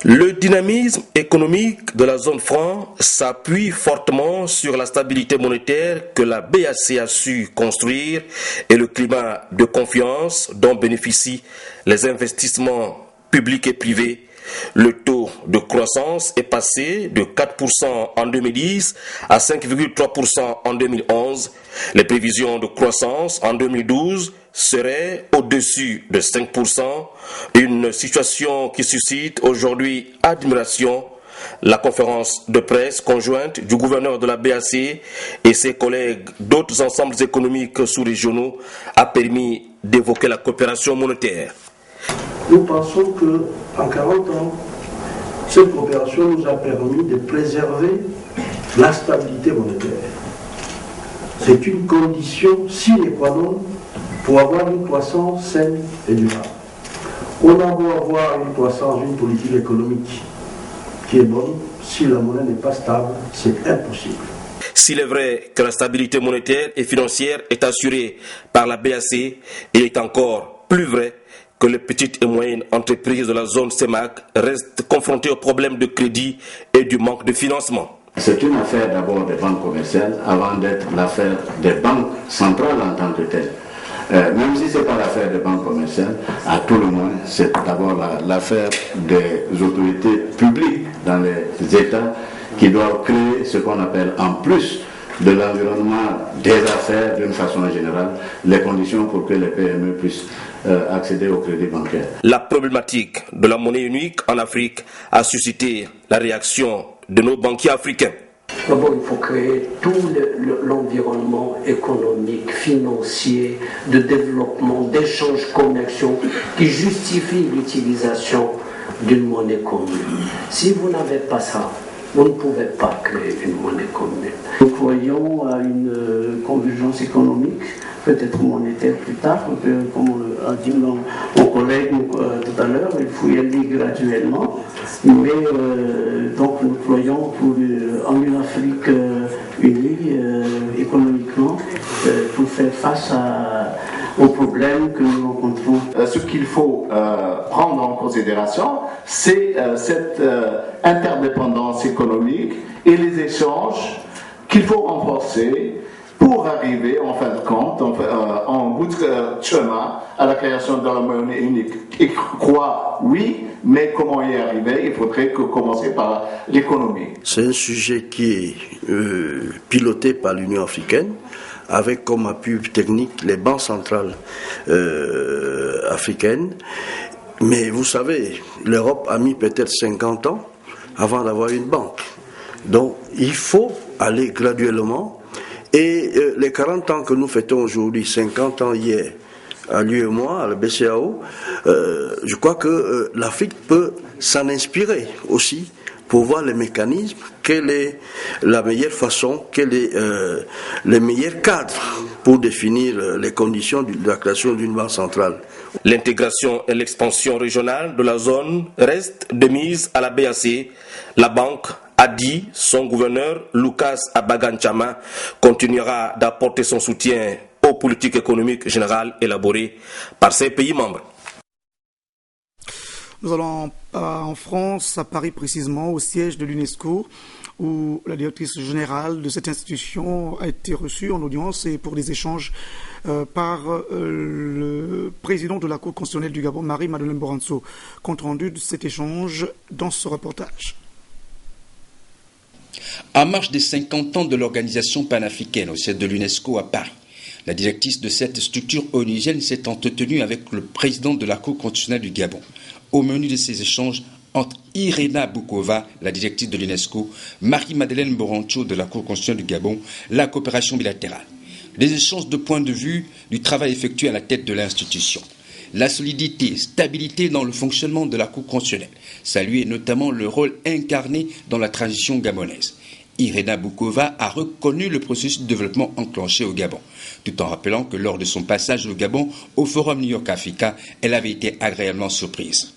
Le dynamisme économique de la zone franc s'appuie fortement sur la stabilité monétaire que la BAC a su construire et le climat de confiance dont bénéficient les investissements publics et privés. Le taux de croissance est passé de 4% en 2010 à 5,3% en 2011. Les prévisions de croissance en 2012 seraient au-dessus de 5%, une situation qui suscite aujourd'hui admiration. La conférence de presse conjointe du gouverneur de la BAC et ses collègues d'autres ensembles économiques sous-régionaux a permis d'évoquer la coopération monétaire. Nous pensons qu'en 40 ans, cette coopération nous a permis de préserver la stabilité monétaire. C'est une condition sine qua non pour avoir une croissance saine et durable. On a beau avoir une croissance, une politique économique qui est bonne, si la monnaie n'est pas stable, c'est impossible. S'il est vrai que la stabilité monétaire et financière est assurée par la BAC, il est encore plus vrai que les petites et moyennes entreprises de la zone CEMAC restent confrontées aux problèmes de crédit et du manque de financement. C'est une affaire d'abord des banques commerciales avant d'être l'affaire des banques centrales en tant que telles. Même si ce n'est pas l'affaire des banques commerciales, à tout le moins, c'est d'abord l'affaire des autorités publiques dans les États qui doivent créer ce qu'on appelle, en plus de l'environnement des affaires d'une façon générale, les conditions pour que les PME puissent accéder au crédit bancaire. La problématique de la monnaie unique en Afrique a suscité la réaction de nos banquiers africains. D'abord, il faut créer tout l'environnement économique, financier, de développement, d'échanges commerciaux qui justifie l'utilisation d'une monnaie commune. Si vous n'avez pas ça, vous ne pouvez pas créer une monnaie commune. Nous croyons à une convergence économique, peut-être monétaire plus tard, comme a dit mon collègue tout à l'heure, il faut y aller graduellement. Mais donc nous croyons en une Afrique unie économiquement pour faire face aux problèmes que nous rencontrons. Ce qu'il faut prendre en considération, c'est cette interdépendance économique et les échanges qu'il faut renforcer pour arriver, en fin de compte, en bout de chemin, à la création de la monnaie unique. Et croire, oui, mais comment y arriver? Il faudrait commencer par l'économie. C'est un sujet qui est piloté par l'Union africaine, avec comme appui technique les banques centrales africaines. Mais vous savez, l'Europe a mis peut-être 50 ans avant d'avoir une banque. Donc il faut aller graduellement. Et les 40 ans que nous fêtons aujourd'hui, 50 ans hier, à l'UEMOA, à la BCAO, je crois que l'Afrique peut s'en inspirer aussi pour voir les mécanismes, quelle est la meilleure façon, quels sont les meilleurs cadres pour définir les conditions de la création d'une banque centrale. L'intégration et l'expansion régionale de la zone restent de mise à la BAC. La banque, a dit son gouverneur Lucas Abaganchama, continuera d'apporter son soutien aux politiques économiques générales élaborées par ses pays membres. Nous allons en France, à Paris précisément, au siège de l'UNESCO, où la directrice générale de cette institution a été reçue en audience et pour des échanges par le président de la Cour constitutionnelle du Gabon, Marie-Madeleine Boranso. Compte rendu de cet échange dans ce reportage. À marche des 50 ans de l'organisation panafricaine au siège de l'UNESCO à Paris, la directrice de cette structure onusienne s'est entretenue avec le président de la Cour constitutionnelle du Gabon. Au menu de ces échanges entre Irena Boukova, la directrice de l'UNESCO, Marie-Madeleine Borancho de la Cour constitutionnelle du Gabon, la coopération bilatérale. Des échanges de points de vue du travail effectué à la tête de l'institution. La solidité, stabilité dans le fonctionnement de la Cour constitutionnelle, saluer notamment le rôle incarné dans la transition gabonaise. Irena Boukova a reconnu le processus de développement enclenché au Gabon, tout en rappelant que lors de son passage au Gabon au Forum New York Africa, elle avait été agréablement surprise.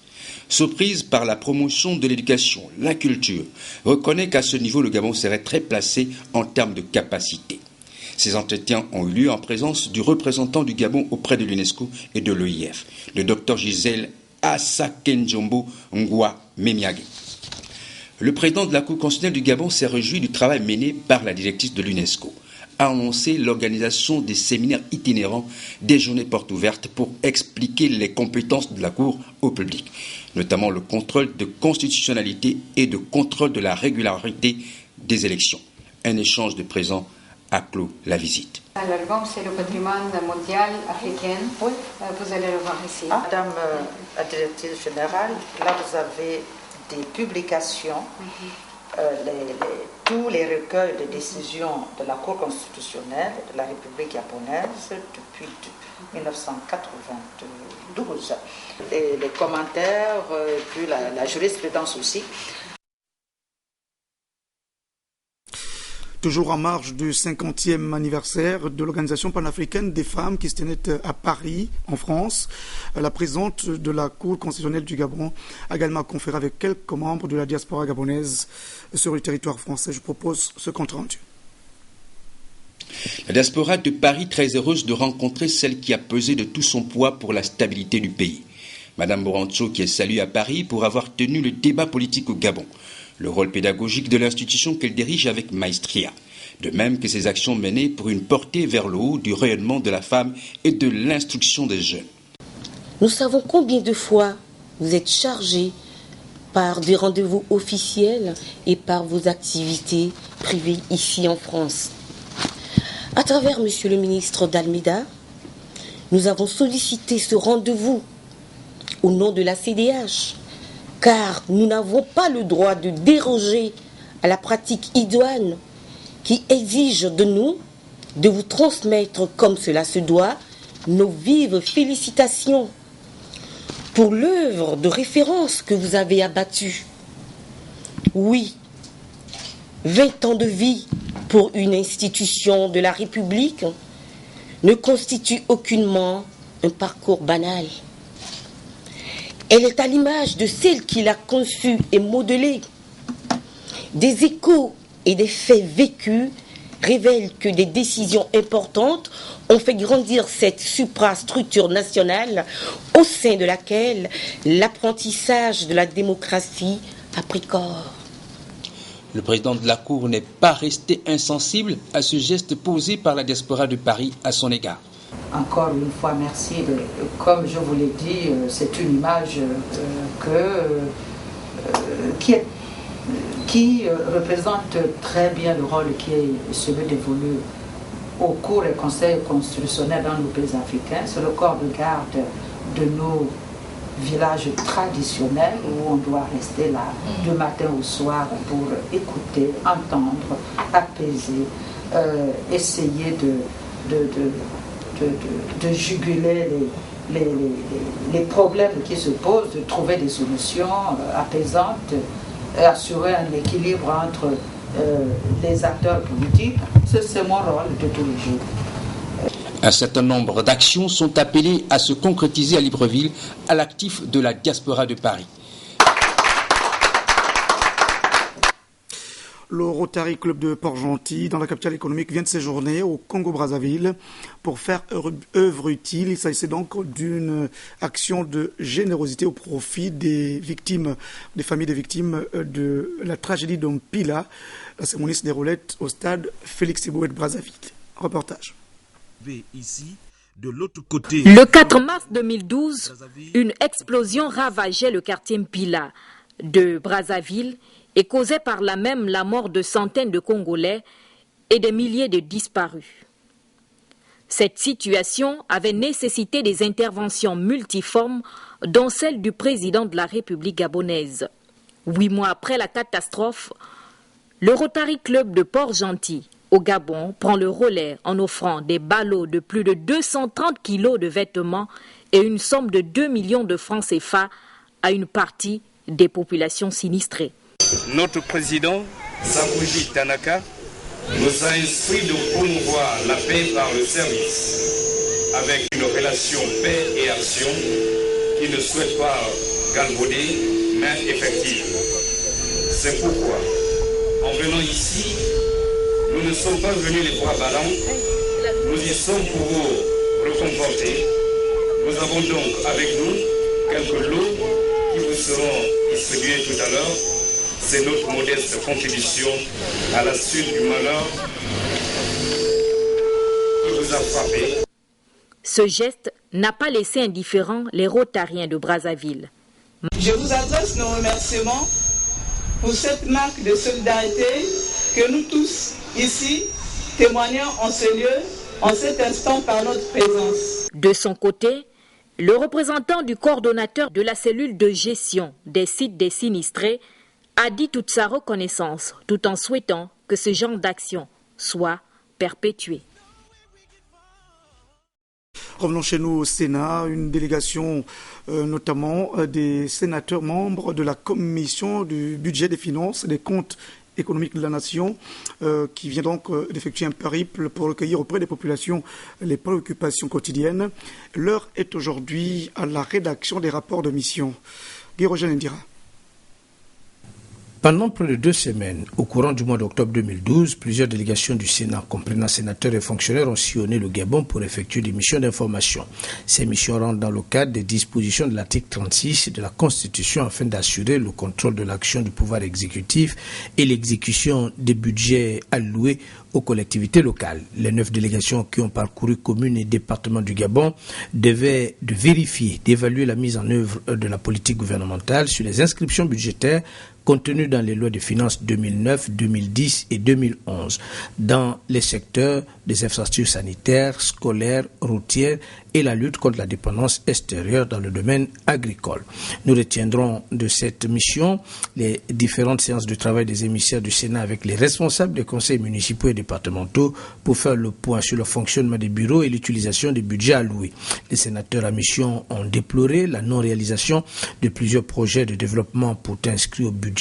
Surprise par la promotion de l'éducation, la culture, reconnaît qu'à ce niveau, le Gabon serait très placé en termes de capacité. Ces entretiens ont eu lieu en présence du représentant du Gabon auprès de l'UNESCO et de l'OIF, le Dr Gisèle Assa Kenjombo Ngwa Memiage. Le président de la Cour constitutionnelle du Gabon s'est réjoui du travail mené par la directrice de l'UNESCO, a annoncé l'organisation des séminaires itinérants, des journées portes ouvertes pour expliquer les compétences de la Cour au public, notamment le contrôle de constitutionnalité et de contrôle de la régularité des élections. Un échange de présents a clos la visite. L'album, c'est le patrimoine mondial africain. Oui. Vous allez le voir ici. Madame la directrice générale, là vous avez des publications, tous les recueils de décisions de la Cour constitutionnelle de la République gabonaise depuis 1992. Et les commentaires, puis la jurisprudence aussi. Toujours en marge du 50e anniversaire de l'Organisation panafricaine des femmes qui se tenait à Paris, en France, la présidente de la Cour constitutionnelle du Gabon a également conféré avec quelques membres de la diaspora gabonaise sur le territoire français. Je propose ce compte rendu. La diaspora de Paris, très heureuse de rencontrer celle qui a pesé de tout son poids pour la stabilité du pays. Madame Borancho, qui est saluée à Paris pour avoir tenu le débat politique au Gabon. Le rôle pédagogique de l'institution qu'elle dirige avec maestria, de même que ses actions menées pour une portée vers le haut du rayonnement de la femme et de l'instruction des jeunes. Nous savons combien de fois vous êtes chargés par des rendez-vous officiels et par vos activités privées ici en France. À travers Monsieur le ministre d'Almeida, nous avons sollicité ce rendez-vous au nom de la CDH. Car nous n'avons pas le droit de déroger à la pratique idoine qui exige de nous de vous transmettre, comme cela se doit, nos vives félicitations pour l'œuvre de référence que vous avez abattue. Oui, 20 ans de vie pour une institution de la République ne constitue aucunement un parcours banal. Elle est à l'image de celle qui l'a conçue et modelée. Des échos et des faits vécus révèlent que des décisions importantes ont fait grandir cette suprastructure nationale au sein de laquelle l'apprentissage de la démocratie a pris corps. Le président de la Cour n'est pas resté insensible à ce geste posé par la diaspora de Paris à son égard. Encore une fois, merci. Comme je vous l'ai dit, c'est une image qui représente très bien le rôle qui est celui dévolu aux cours et conseils constitutionnels dans nos pays africains. C'est le corps de garde de nos villages traditionnels où on doit rester là du matin au soir pour écouter, entendre, apaiser, essayer de juguler les problèmes qui se posent, de trouver des solutions apaisantes, assurer un équilibre entre les acteurs politiques. C'est mon rôle de tous les jours. Un certain nombre d'actions sont appelées à se concrétiser à Libreville à l'actif de la diaspora de Paris. Le Rotary Club de Port-Gentil, dans la capitale économique, vient de séjourner au Congo-Brazzaville pour faire œuvre utile. Il s'agissait donc d'une action de générosité au profit des victimes, des familles des victimes de la tragédie d'Ompila. La cérémonie se déroulait au stade Félix Eboué de Brazzaville. Reportage. Ici, de l'autre côté. Le 4 mars 2012, une explosion ravageait le quartier Mpila de Brazzaville et causait par là même la mort de centaines de Congolais et des milliers de disparus. Cette situation avait nécessité des interventions multiformes, dont celle du président de la République gabonaise. 8 mois après la catastrophe, le Rotary Club de Port-Gentil, au Gabon, prend le relais en offrant des ballots de plus de 230 kilos de vêtements et une somme de 2 millions de francs CFA à une partie des populations sinistrées. Notre président, Samouji Tanaka, nous a instruit de promouvoir la paix par le service, avec une relation paix et action qui ne souhaite pas galvauder, mais effective. C'est pourquoi, en venant ici, nous ne sommes pas venus les bras ballants, nous y sommes pour vous réconforter. Nous avons donc avec nous quelques lots seront distribués tout à l'heure, c'est notre modeste contribution à la suite du malheur qui vous a frappé. Ce geste n'a pas laissé indifférents les Rotariens de Brazzaville. Je vous adresse nos remerciements pour cette marque de solidarité que nous tous, ici, témoignons en ce lieu, en cet instant par notre présence. De son côté, le représentant du coordonnateur de la cellule de gestion des sites des sinistrés a dit toute sa reconnaissance tout en souhaitant que ce genre d'action soit perpétué. Revenons chez nous au Sénat, une délégation notamment des sénateurs membres de la commission du budget, des finances et des comptes économiques de la nation qui vient donc d'effectuer un périple pour recueillir auprès des populations les préoccupations quotidiennes. L'heure est aujourd'hui à la rédaction des rapports de mission. Guy-Roger Ndira. Pendant près de 2 semaines, au courant du mois d'octobre 2012, plusieurs délégations du Sénat, comprenant sénateurs et fonctionnaires, ont sillonné le Gabon pour effectuer des missions d'information. Ces missions rentrent dans le cadre des dispositions de l'article 36 de la Constitution afin d'assurer le contrôle de l'action du pouvoir exécutif et l'exécution des budgets alloués aux collectivités locales. Les 9 délégations qui ont parcouru communes et départements du Gabon devaient vérifier, d'évaluer la mise en œuvre de la politique gouvernementale sur les inscriptions budgétaires contenues dans les lois de finances 2009, 2010 et 2011, dans les secteurs des infrastructures sanitaires, scolaires, routières et la lutte contre la dépendance extérieure dans le domaine agricole. Nous retiendrons de cette mission les différentes séances de travail des émissaires du Sénat avec les responsables des conseils municipaux et départementaux pour faire le point sur le fonctionnement des bureaux et l'utilisation des budgets alloués. Les sénateurs à mission ont déploré la non-réalisation de plusieurs projets de développement pourtant inscrits au budget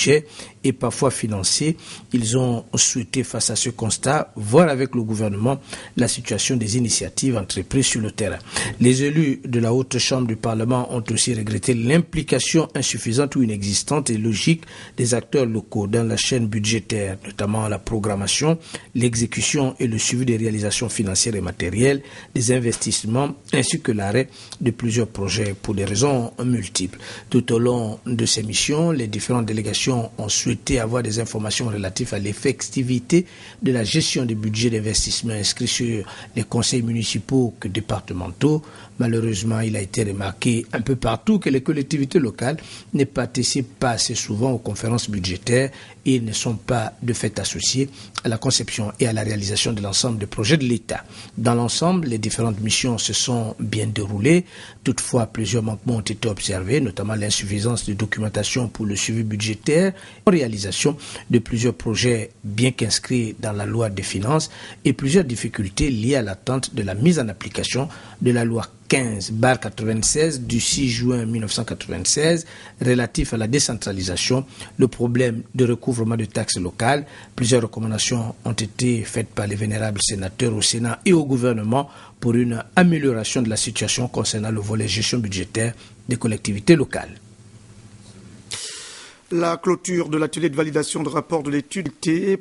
et parfois financés. Ils ont souhaité, face à ce constat, voir avec le gouvernement la situation des initiatives entreprises sur le terrain. Les élus de la Haute Chambre du Parlement ont aussi regretté l'implication insuffisante ou inexistante et logique des acteurs locaux dans la chaîne budgétaire, notamment la programmation, l'exécution et le suivi des réalisations financières et matérielles, des investissements, ainsi que l'arrêt de plusieurs projets pour des raisons multiples. Tout au long de ces missions, les différentes délégations ont souhaité avoir des informations relatives à l'effectivité de la gestion des budgets d'investissement inscrits sur les conseils municipaux que départementaux. Malheureusement, il a été remarqué un peu partout que les collectivités locales ne participent pas assez souvent aux conférences budgétaires et ne sont pas de fait associées à la conception et à la réalisation de l'ensemble des projets de l'État. Dans l'ensemble, les différentes missions se sont bien déroulées. Toutefois, plusieurs manquements ont été observés, notamment l'insuffisance de documentation pour le suivi budgétaire, la réalisation de plusieurs projets bien qu'inscrits dans la loi des finances et plusieurs difficultés liées à l'attente de la mise en application de la loi 15/96 du 6 juin 1996 relatif à la décentralisation, le problème de recouvrement de taxes locales. Plusieurs recommandations ont été faites par les vénérables sénateurs au Sénat et au gouvernement pour une amélioration de la situation concernant le volet gestion budgétaire des collectivités locales. La clôture de l'atelier de validation de rapport de l'étude pour les